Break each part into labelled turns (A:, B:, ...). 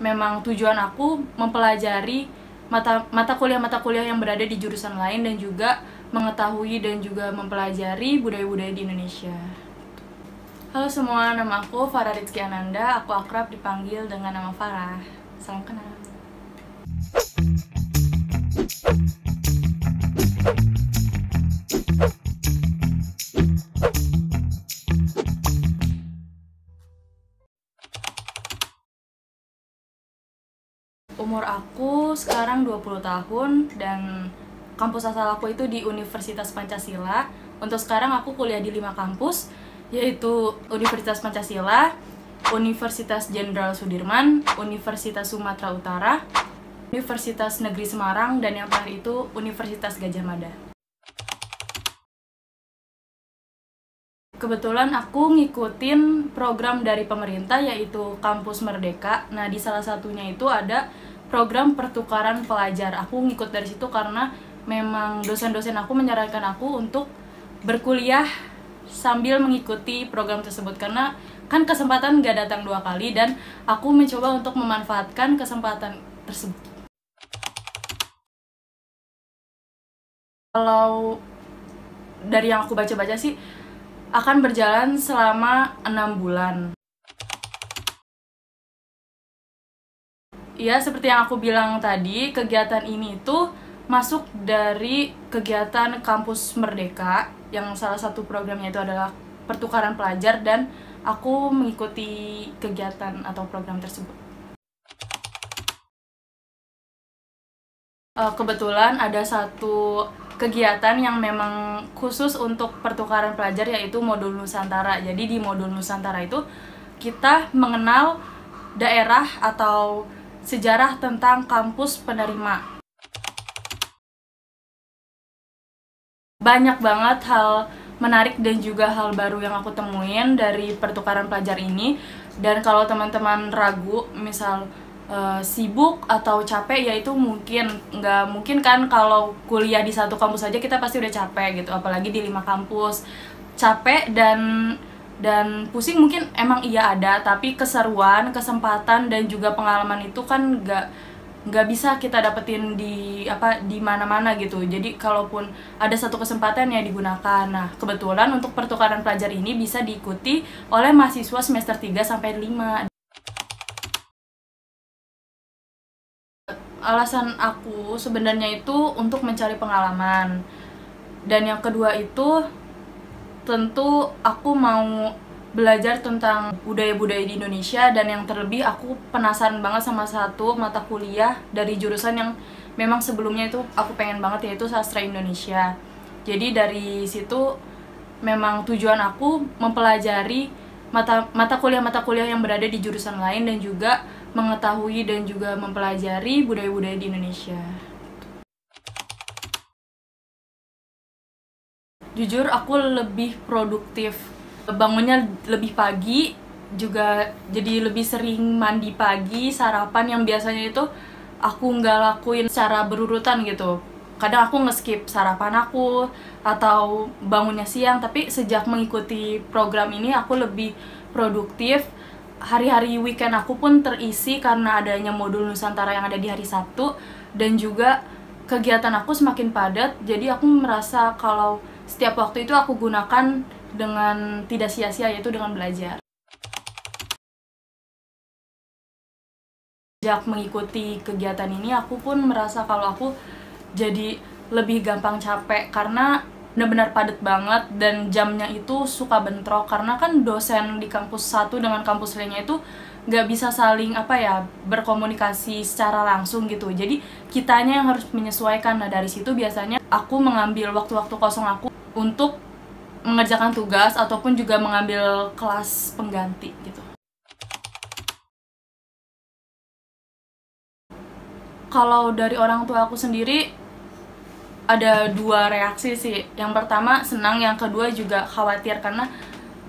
A: memang tujuan aku mempelajari mata kuliah yang berada di jurusan lain dan juga mengetahui dan juga mempelajari budaya-budaya di Indonesia. Halo semua, nama aku Farah Rizky Ananda. Aku akrab dipanggil dengan nama Farah. Salam kenal. Umur aku sekarang 20 tahun dan kampus asal aku itu di Universitas Pancasila. Untuk sekarang aku kuliah di 5 kampus, yaitu Universitas Pancasila, Universitas Jenderal Sudirman, Universitas Sumatera Utara, Universitas Negeri Semarang, dan yang terakhir itu Universitas Gadjah Mada. Kebetulan aku ngikutin program dari pemerintah yaitu Kampus Merdeka. Nah, di salah satunya itu ada program pertukaran pelajar. Aku ngikut dari situ karena memang dosen-dosen aku menyarankan aku untuk berkuliah sambil mengikuti program tersebut karena kan kesempatan gak datang 2 kali dan aku mencoba untuk memanfaatkan kesempatan tersebut. Kalau dari yang aku baca-baca sih akan berjalan selama 6 bulan. Ya, seperti yang aku bilang tadi, kegiatan ini tuh masuk dari kegiatan Kampus Merdeka, yang salah satu programnya itu adalah pertukaran pelajar, dan aku mengikuti kegiatan atau program tersebut. Kebetulan ada satu kegiatan yang memang khusus untuk pertukaran pelajar, yaitu modul Nusantara. Jadi di modul Nusantara itu kita mengenal daerah atau sejarah tentang kampus penerima. Banyak banget hal menarik dan juga hal baru yang aku temuin dari pertukaran pelajar ini. Dan kalau teman-teman ragu, misal sibuk atau capek, ya itu nggak mungkin kan kalau kuliah di satu kampus aja kita pasti udah capek gitu, apalagi di 5 kampus. Capek dan pusing mungkin emang iya ada, tapi keseruan, kesempatan dan juga pengalaman itu kan nggak bisa kita dapetin di mana-mana gitu. Jadi kalaupun ada satu kesempatan ya digunakan. Nah, kebetulan untuk pertukaran pelajar ini bisa diikuti oleh mahasiswa semester 3 sampai 5. Alasan aku sebenarnya itu untuk mencari pengalaman. Dan yang kedua itu tentu aku mau belajar tentang budaya-budaya di Indonesia, dan yang terlebih aku penasaran banget sama satu mata kuliah dari jurusan yang memang sebelumnya itu aku pengen banget, yaitu sastra Indonesia. Jadi dari situ memang tujuan aku mempelajari mata kuliah yang berada di jurusan lain dan juga mengetahui dan juga mempelajari budaya-budaya di Indonesia. Jujur aku lebih produktif, bangunnya lebih pagi, juga jadi lebih sering mandi pagi, sarapan yang biasanya itu aku nggak lakuin secara berurutan gitu. Kadang aku nge-skip sarapan aku atau bangunnya siang, tapi sejak mengikuti program ini aku lebih produktif. Hari-hari weekend aku pun terisi karena adanya modul Nusantara yang ada di hari Sabtu, dan juga kegiatan aku semakin padat, jadi aku merasa kalau setiap waktu itu aku gunakan dengan tidak sia-sia, yaitu dengan belajar. Sejak mengikuti kegiatan ini aku pun merasa kalau aku jadi lebih gampang capek karena benar-benar padat banget, dan jamnya itu suka bentrok karena kan dosen di kampus satu dengan kampus lainnya itu nggak bisa saling berkomunikasi secara langsung gitu. Jadi kitanya yang harus menyesuaikan. Nah, dari situ biasanya aku mengambil waktu-waktu kosong aku untuk mengerjakan tugas ataupun juga mengambil kelas pengganti gitu. Kalau dari orang tua aku sendiri ada 2 reaksi sih. Yang pertama senang, yang kedua juga khawatir karena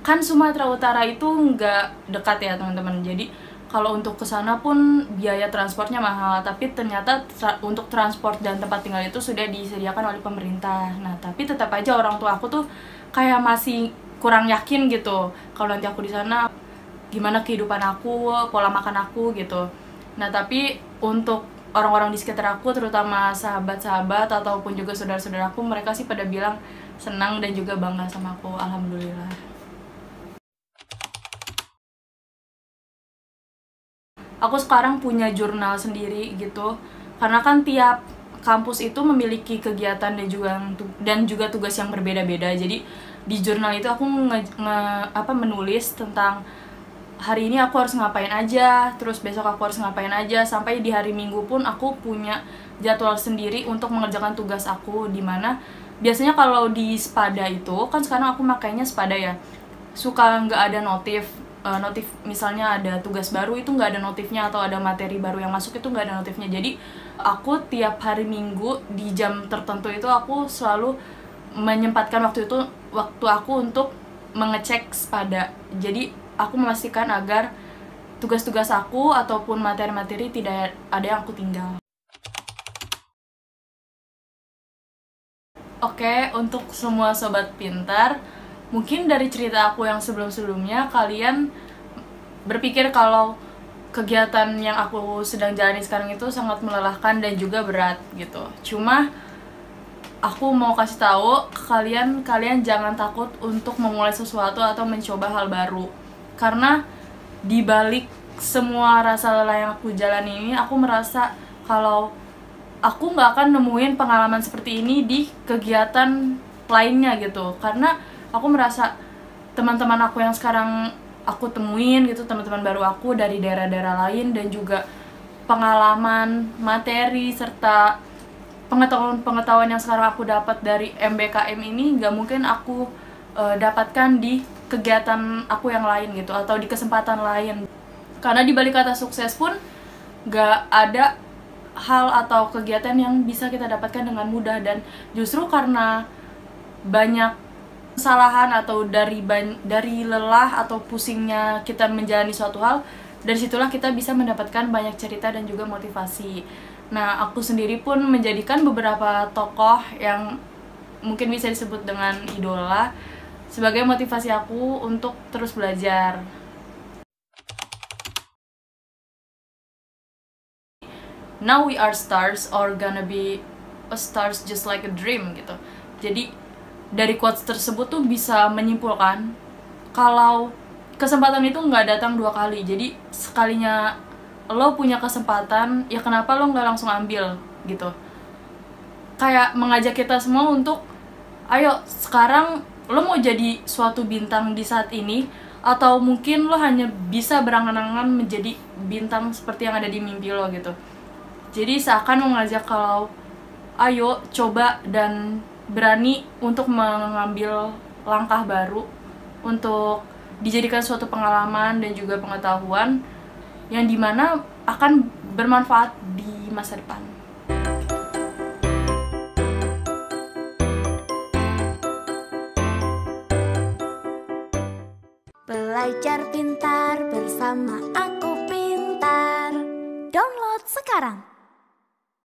A: kan Sumatera Utara itu nggak dekat ya teman-teman. Jadi kalau untuk kesana pun biaya transportnya mahal, tapi ternyata untuk transport dan tempat tinggal itu sudah disediakan oleh pemerintah. Nah, tapi tetap aja orang tua aku tuh kayak masih kurang yakin gitu kalau nanti aku di sana gimana kehidupan aku, pola makan aku gitu. Nah, tapi untuk orang-orang di sekitar aku, terutama sahabat-sahabat ataupun juga saudara-saudaraku, mereka sih pada bilang senang dan juga bangga sama aku, alhamdulillah. Aku sekarang punya jurnal sendiri gitu, karena kan tiap kampus itu memiliki kegiatan dan juga tugas yang berbeda-beda. Jadi di jurnal itu aku menulis tentang hari ini aku harus ngapain aja, terus besok aku harus ngapain aja, sampai di hari Minggu pun aku punya jadwal sendiri untuk mengerjakan tugas aku, dimana biasanya kalau di Spada itu, kan sekarang aku makainya Spada ya, suka nggak ada notif misalnya ada tugas baru itu nggak ada notifnya, atau ada materi baru yang masuk itu nggak ada notifnya. Jadi aku tiap hari Minggu di jam tertentu itu aku selalu menyempatkan waktu aku untuk mengecek Spada. Jadi aku memastikan agar tugas-tugas aku ataupun materi-materi tidak ada yang aku tinggal. Oke, untuk semua sobat pintar, mungkin dari cerita aku yang sebelum-sebelumnya kalian berpikir kalau kegiatan yang aku sedang jalani sekarang itu sangat melelahkan dan juga berat gitu. Cuma aku mau kasih tahu ke kalian jangan takut untuk memulai sesuatu atau mencoba hal baru. Karena di balik semua rasa lelah yang aku jalani ini, aku merasa kalau aku nggak akan nemuin pengalaman seperti ini di kegiatan lainnya gitu. Karena aku merasa teman-teman aku yang sekarang aku temuin gitu, teman-teman baru aku dari daerah-daerah lain, dan juga pengalaman, materi, serta pengetahuan yang sekarang aku dapat dari MBKM ini nggak mungkin aku dapatkan di kegiatan aku yang lain gitu, atau di kesempatan lain. Karena di balik kata sukses pun nggak ada hal atau kegiatan yang bisa kita dapatkan dengan mudah, dan justru karena banyak kesalahan atau dari lelah atau pusingnya kita menjalani suatu hal, dari situlah kita bisa mendapatkan banyak cerita dan juga motivasi. Nah, aku sendiri pun menjadikan beberapa tokoh yang mungkin bisa disebut dengan idola sebagai motivasi aku untuk terus belajar. Now we are stars, or gonna be a stars just like a dream gitu. Jadi dari quotes tersebut tuh bisa menyimpulkan kalau kesempatan itu nggak datang dua kali. Jadi sekalinya lo punya kesempatan, ya kenapa lo nggak langsung ambil gitu. Kayak mengajak kita semua untuk ayo sekarang lo mau jadi suatu bintang di saat ini, atau mungkin lo hanya bisa berangan-angan menjadi bintang seperti yang ada di mimpi lo gitu. Jadi seakan mengajak kalau ayo coba dan berani untuk mengambil langkah baru untuk dijadikan suatu pengalaman dan juga pengetahuan yang dimana akan bermanfaat di masa depan.
B: Belajar pintar bersama Aku Pintar. Download sekarang.